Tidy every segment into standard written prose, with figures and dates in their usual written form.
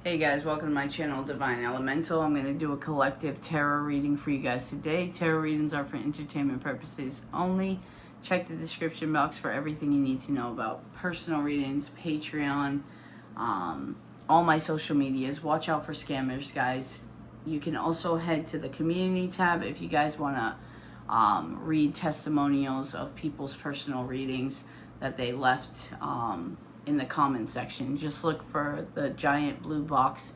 Hey guys, welcome to my channel, DivineElemental. I'm going to do a collective tarot reading for you guys today. Tarot readings are for entertainment purposes only. Check the description box for everything you need to know about personal readings, Patreon, all my social medias. Watch out for scammers, guys. You can also head to the community tab if you guys want to read testimonials of people's personal readings that they left in the comment section. Just look for the giant blue box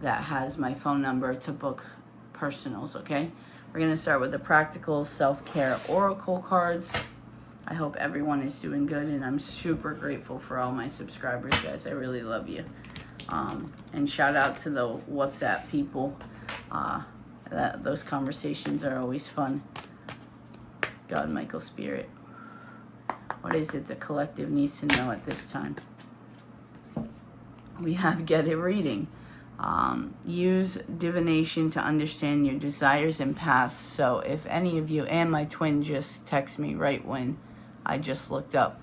that has my phone number to book personals, okay? We're going to start with the practical self-care oracle cards. I hope everyone is doing good, and I'm super grateful for all my subscribers, guys. I really love you. And shout out to the WhatsApp people. Those conversations are always fun. God, Michael, Spirit. What is it the collective needs to know at this time? We have get a reading. Use divination to understand your desires and past. So if any of you, and my twin just texted me right when I just looked up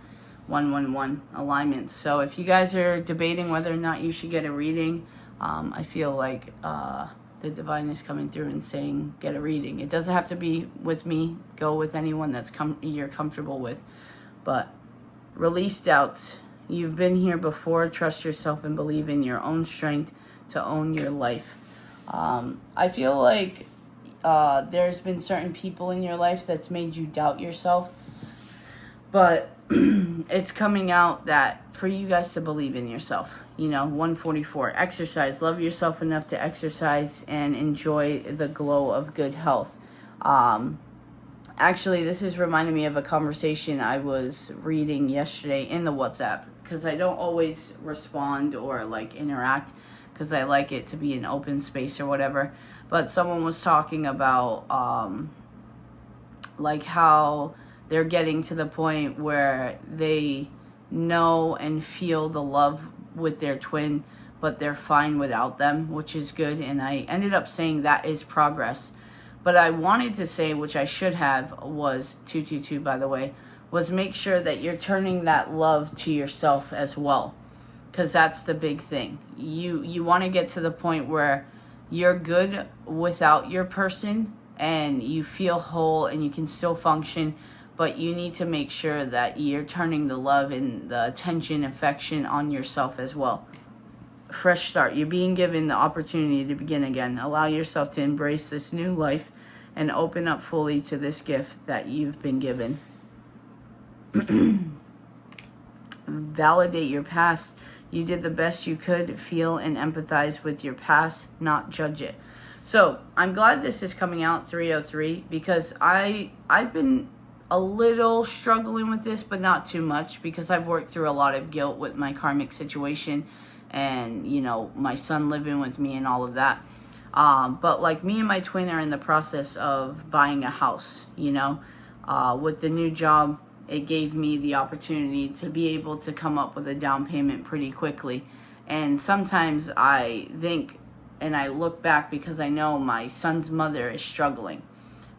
111 alignments. So if you guys are debating whether or not you should get a reading, I feel like the divine is coming through and saying get a reading. It doesn't have to be with me. Go with anyone that's you're comfortable with. But release doubts. You've been here before. Trust yourself and believe in your own strength to own your life. I feel like there's been certain people in your life that's made you doubt yourself. But it's coming out that for you guys to believe in yourself. You know, 144. Exercise. Love yourself enough to exercise and enjoy the glow of good health. Actually, this is reminding me of a conversation I was reading yesterday in the WhatsApp, because I don't always respond or like interact because I like it to be an open space or whatever. But someone was talking about like how they're getting to the point where they know and feel the love with their twin, but they're fine without them, which is good. And I ended up saying that is progress. But I wanted to say, which I should have, was 222, by the way, was make sure that you're turning that love to yourself as well. Because that's the big thing. You want to get to the point where you're good without your person and you feel whole and you can still function. But you need to make sure that you're turning the love and the attention, affection on yourself as well. Fresh start. You're being given the opportunity to begin again. Allow yourself to embrace this new life and open up fully to this gift that you've been given. Validate your past. You did the best you could. Feel and empathize with your past, not judge it. So I'm glad this is coming out, 303, because I've been a little struggling with this, but not too much, because I've worked through a lot of guilt with my karmic situation and, you know, my son living with me and all of that. But like me and my twin are in the process of buying a house, you know. With the new job, it gave me the opportunity to be able to come up with a down payment pretty quickly. And sometimes I think and I look back because I know my son's mother is struggling.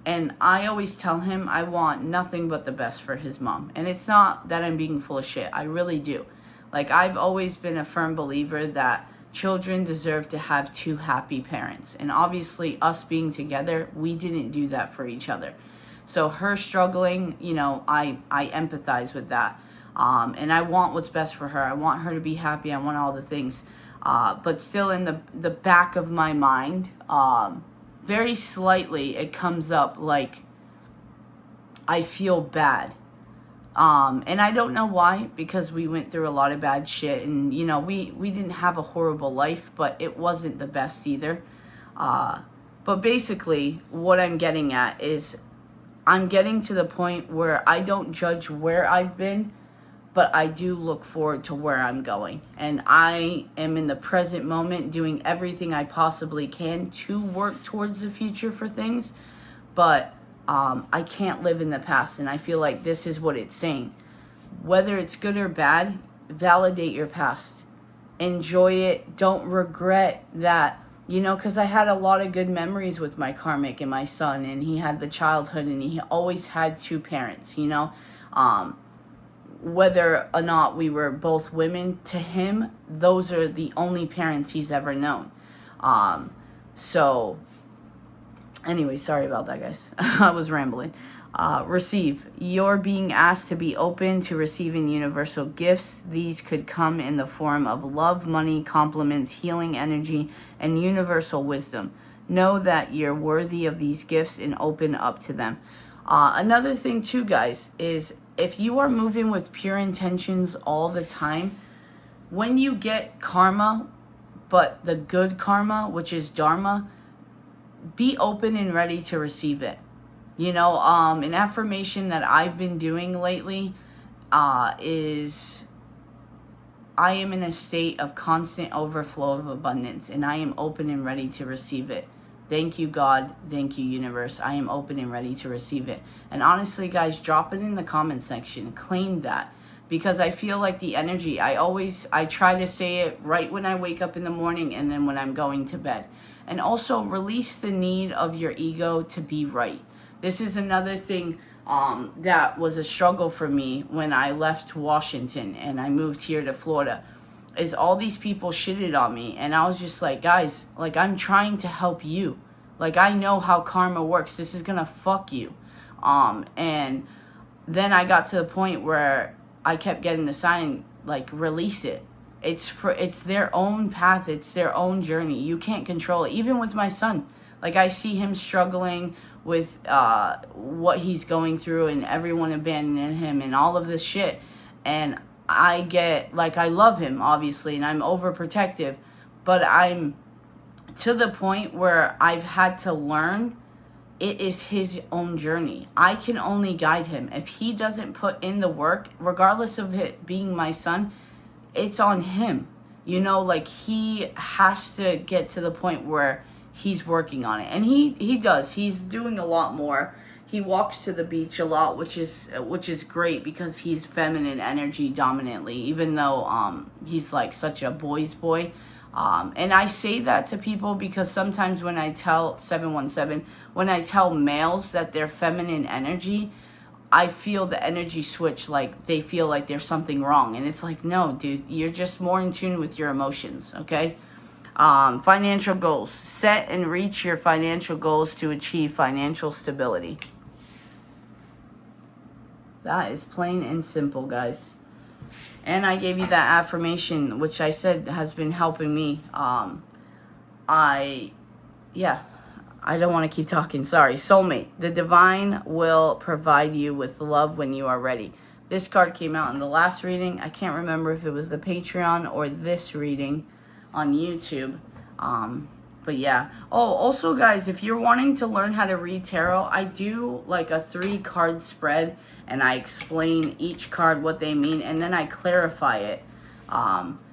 And I always tell him I want nothing but the best for his mom. And it's not that I'm being full of shit. I really do. Like, I've always been a firm believer that children deserve to have two happy parents. And obviously, us being together, we didn't do that for each other. So her struggling, you know, I empathize with that. And I want what's best for her. I want her to be happy. I want all the things. But still in the back of my mind, very slightly, it comes up like I feel bad. And I don't know why, because we went through a lot of bad shit, and, you know, we didn't have a horrible life, but it wasn't the best either. But basically, what I'm getting at is I'm getting to the point where I don't judge where I've been, but I do look forward to where I'm going. And I am in the present moment doing everything I possibly can to work towards the future for things. But I can't live in the past. And I feel like this is what it's saying. Whether it's good or bad, validate your past. Enjoy it. Don't regret that. You know, because I had a lot of good memories with my karmic and my son. And he had the childhood and he always had two parents, you know. whether or not we were both women, to him, those are the only parents he's ever known. So, anyway, sorry about that, guys. I was rambling. Receive. You're being asked to be open to receiving universal gifts. These could come in the form of love, money, compliments, healing energy, and universal wisdom. Know that you're worthy of these gifts and open up to them. Another thing too, guys, is if you are moving with pure intentions all the time, when you get karma, but the good karma, which is dharma, be open and ready to receive it. You know, an affirmation that I've been doing lately is, I am in a state of constant overflow of abundance, and I am open and ready to receive it. Thank you, God. Thank you, universe. I am open and ready to receive it. And honestly, guys, drop it in the comment section. Claim that. Because I feel like the energy, I try to say it right when I wake up in the morning and then when I'm going to bed. And also release the need of your ego to be right. This is another thing that was a struggle for me when I left Washington and I moved here to Florida, is all these people shitted on me. And I was just like, guys, like, I'm trying to help you. Like, I know how karma works. This is gonna fuck you. And then I got to the point where I kept getting the sign, like, release it. It's their own path. It's their own journey. You can't control it. Even with my son, like, I see him struggling with what he's going through and everyone abandoning him and all of this shit. And I get, like, I love him, obviously, and I'm overprotective, but I'm to the point where I've had to learn it is his own journey. I can only guide him. If he doesn't put in the work, regardless of it being my son, it's on him. You know, like, he has to get to the point where he's working on it. And he does. He's doing a lot more. He walks to the beach a lot, which is great because he's feminine energy dominantly, even though he's like such a boy's boy. And I say that to people because sometimes when I tell 717, when I tell males that they're feminine energy, I feel the energy switch, like they feel like there's something wrong. And it's like, no, dude, you're just more in tune with your emotions, okay? Financial goals. Set and reach your financial goals to achieve financial stability. That is plain and simple, guys. And I gave you that affirmation, which I said has been helping me. I don't want to keep talking. Sorry. Soulmate. The divine will provide you with love when you are ready. This card came out in the last reading. I can't remember if it was the Patreon or this reading on YouTube. But yeah. Oh, also, guys, if you're wanting to learn how to read tarot, I do like a 3-card spread, and I explain each card what they mean, and then I clarify it.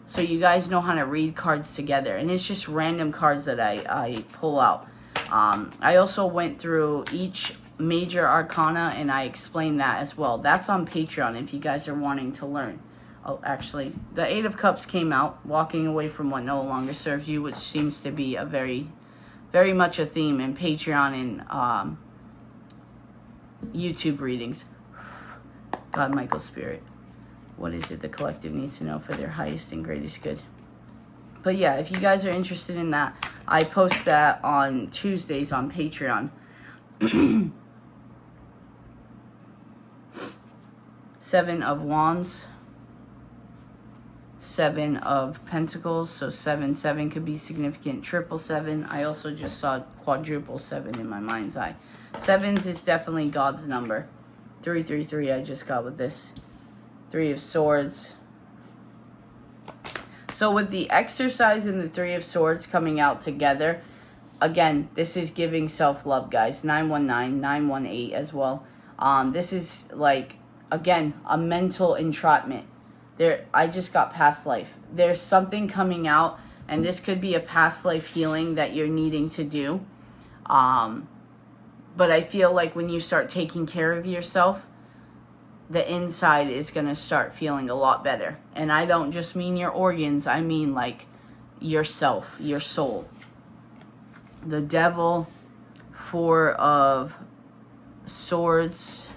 So you guys know how to read cards together. And it's just random cards that I pull out. I also went through each major arcana, and I explained that as well. That's on Patreon if you guys are wanting to learn. Oh, actually, the 8 of Cups came out, walking away from what no longer serves you, which seems to be a very, very much a theme in Patreon and YouTube readings. God, Michael Spirit. What is it the collective needs to know for their highest and greatest good? But yeah, if you guys are interested in that, I post that on Tuesdays on Patreon. 7 of Wands. 7 of Pentacles. So 7 could be significant. 777. I also just saw quadruple 7 in my mind's eye. 7s is definitely God's number. 333 I just got with this. 3 of Swords. So with the Exercise and the 3 of Swords coming out together, again, this is giving self-love, guys. 919, 918 as well. This is like, again, a mental entrapment. I just got past life. There's something coming out, and this could be a past life healing that you're needing to do. But I feel like when you start taking care of yourself, the inside is going to start feeling a lot better. And I don't just mean your organs. I mean like yourself, your soul. The Devil, 4 of Swords.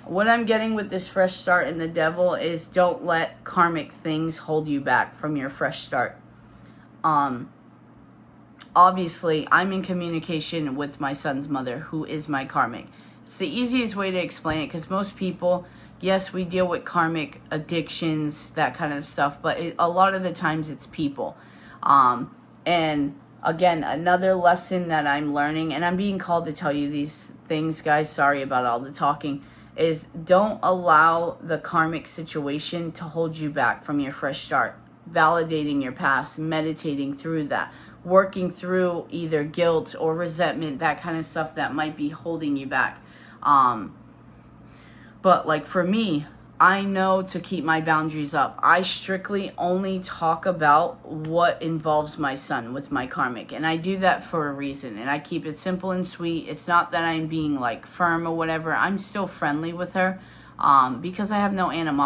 What I'm getting with this fresh start and the devil is don't let karmic things hold you back from your fresh start. Obviously, I'm in communication with my son's mother, who is my karmic. It's the easiest way to explain it, because most people, yes, we deal with karmic addictions, that kind of stuff, but a lot of the times it's people. And again, another lesson that I'm learning, and I'm being called to tell you these things, guys, sorry about all the talking, is don't allow the karmic situation to hold you back from your fresh start. Validating your past, meditating through that, working through either guilt or resentment, that kind of stuff that might be holding you back. But like for me, I know to keep my boundaries up. I strictly only talk about what involves my son with my karmic. And I do that for a reason. And I keep it simple and sweet. It's not that I'm being like firm or whatever. I'm still friendly with her because I have no animosity.